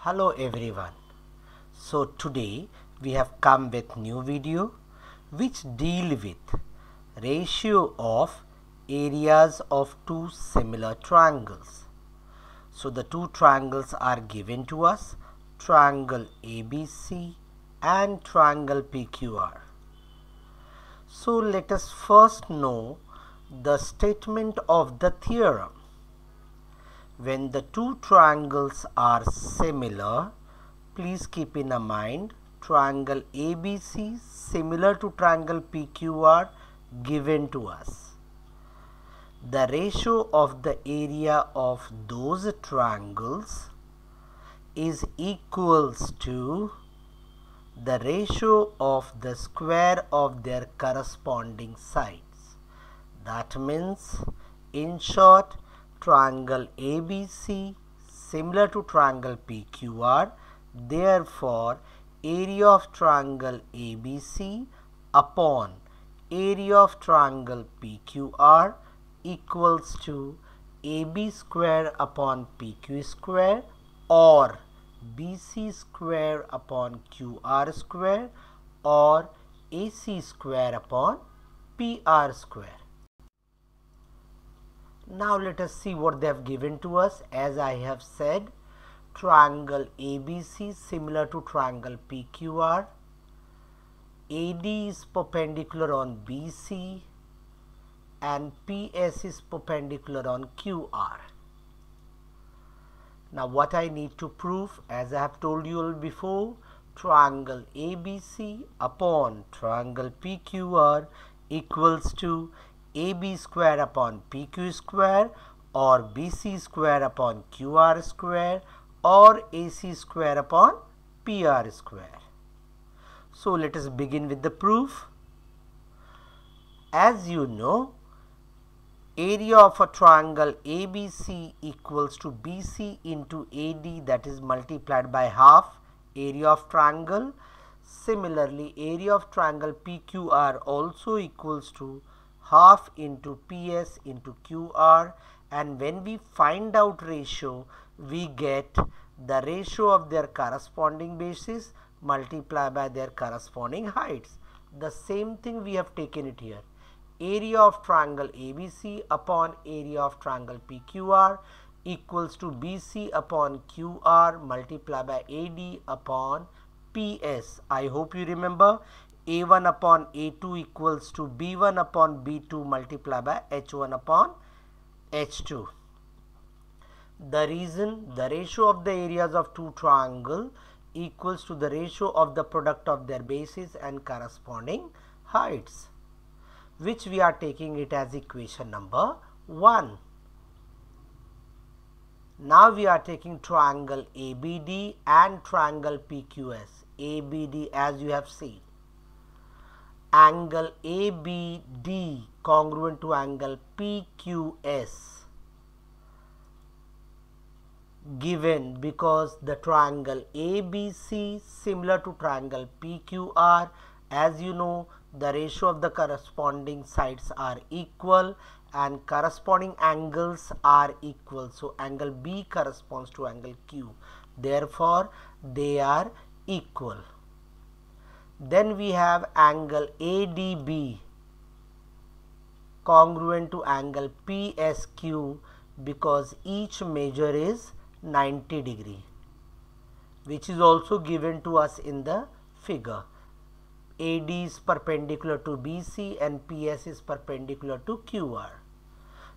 Hello everyone. So today we have come with new video which deal with ratio of areas of two similar triangles. So the two triangles are given to us, triangle ABC and triangle PQR. So let us first know the statement of the theorem. When the two triangles are similar, please keep in mind triangle ABC similar to triangle PQR given to us. The ratio of the area of those triangles is equals to the ratio of the square of their corresponding sides. That means, in short, triangle ABC similar to triangle PQR, therefore area of triangle ABC upon area of triangle PQR equals to AB square upon PQ square or BC square upon QR square or AC square upon PR square. Now let us see what they have given to us. As I have said, triangle ABC similar to triangle PQR. AD is perpendicular on BC and PS is perpendicular on QR. Now what I need to prove, as I have told you all before, triangle ABC upon triangle PQR equals to AB square upon PQ square or BC square upon QR square or AC square upon PR square. So let us begin with the proof. As you know, area of a triangle ABC equals to BC into AD, that is multiplied by half area of triangle. Similarly, area of triangle PQR also equals to half into PS into QR, and when we find out ratio, we get the ratio of their corresponding bases multiplied by their corresponding heights. The same thing we have taken it here. Area of triangle ABC upon area of triangle PQR equals to BC upon QR multiplied by AD upon PS. I hope you remember A1 upon A2 equals to B1 upon B2 multiplied by H1 upon H2. The reason, the ratio of the areas of two triangles equals to the ratio of the product of their bases and corresponding heights, which we are taking it as equation number 1. Now we are taking triangle ABD and triangle PQS. ABD, as you have seen, angle ABD congruent to angle PQS given because the triangle ABC similar to triangle PQR, as you know, the ratio of the corresponding sides are equal and corresponding angles are equal. So angle B corresponds to angle Q, therefore they are equal. Then we have angle ADB congruent to angle PSQ because each measure is 90 degree, which is also given to us in the figure. AD is perpendicular to BC and PS is perpendicular to QR.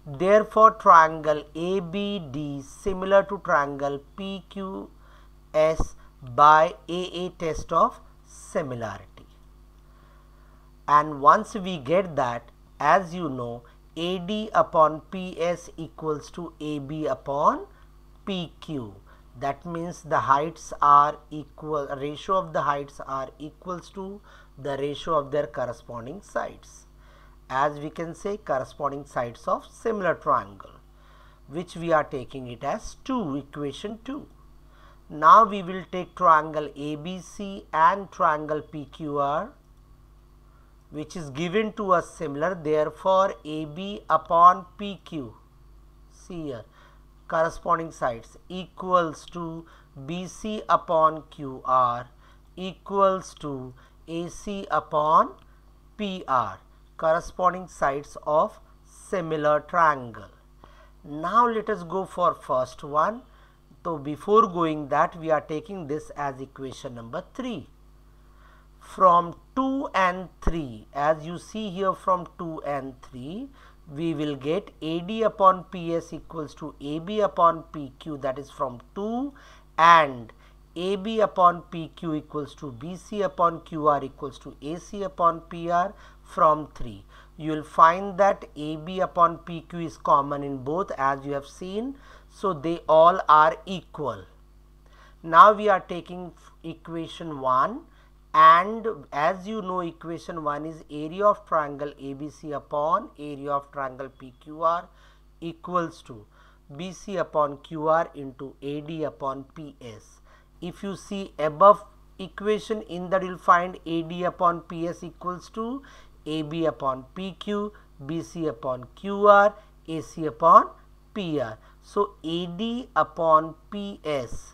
Therefore, triangle ABD similar to triangle PQS by AA test of similarity. And once we get that, as you know, AD upon PS equals to AB upon PQ. That means the heights are equal, ratio of the heights are equals to the ratio of their corresponding sides. As we can say, corresponding sides of similar triangle, which we are taking it as 2, equation 2. Now we will take triangle ABC and triangle PQR, which is given to us similar. Therefore, AB upon PQ, see here, corresponding sides equals to BC upon QR equals to AC upon PR, corresponding sides of similar triangle. Now let us go for first one. So before going that, we are taking this as equation number 3. From 2 and 3, as you see here, from 2 and 3, we will get AD upon PS equals to AB upon PQ, that is from 2, and AB upon PQ equals to BC upon QR equals to AC upon PR from 3. You will find that AB upon PQ is common in both, as you have seen, so they all are equal. Now we are taking equation 1, and as you know, equation 1 is area of triangle ABC upon area of triangle PQR equals to BC upon QR into AD upon PS. If you see above equation, in that you will find AD upon PS equals to AB upon PQ, BC upon QR, AC upon PR. So AD upon PS,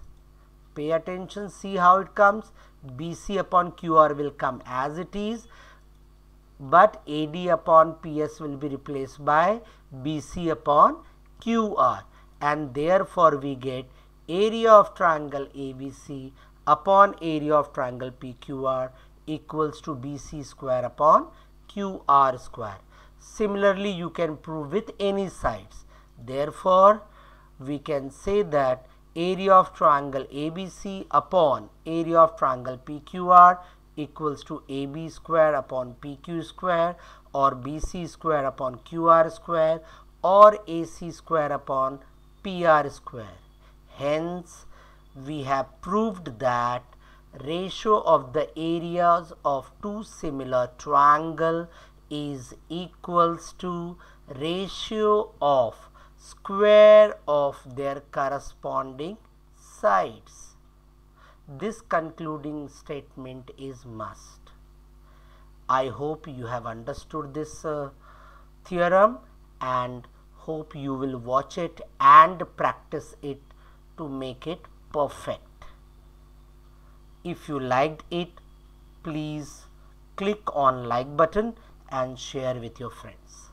pay attention, see how it comes. BC upon QR will come as it is, but AD upon PS will be replaced by BC upon QR, and therefore we get area of triangle ABC upon area of triangle PQR equals to BC square upon QR square. Similarly, you can prove with any sides. Therefore, we can say that area of triangle ABC upon area of triangle PQR equals to AB square upon PQ square, or BC square upon QR square, or AC square upon PR square. Hence, we have proved that ratio of the areas of two similar triangle is equals to ratio of square of their corresponding sides. This concluding statement is must. I hope you have understood this theorem, and hope you will watch it and practice it to make it perfect. If you liked it, please click on like button and share with your friends.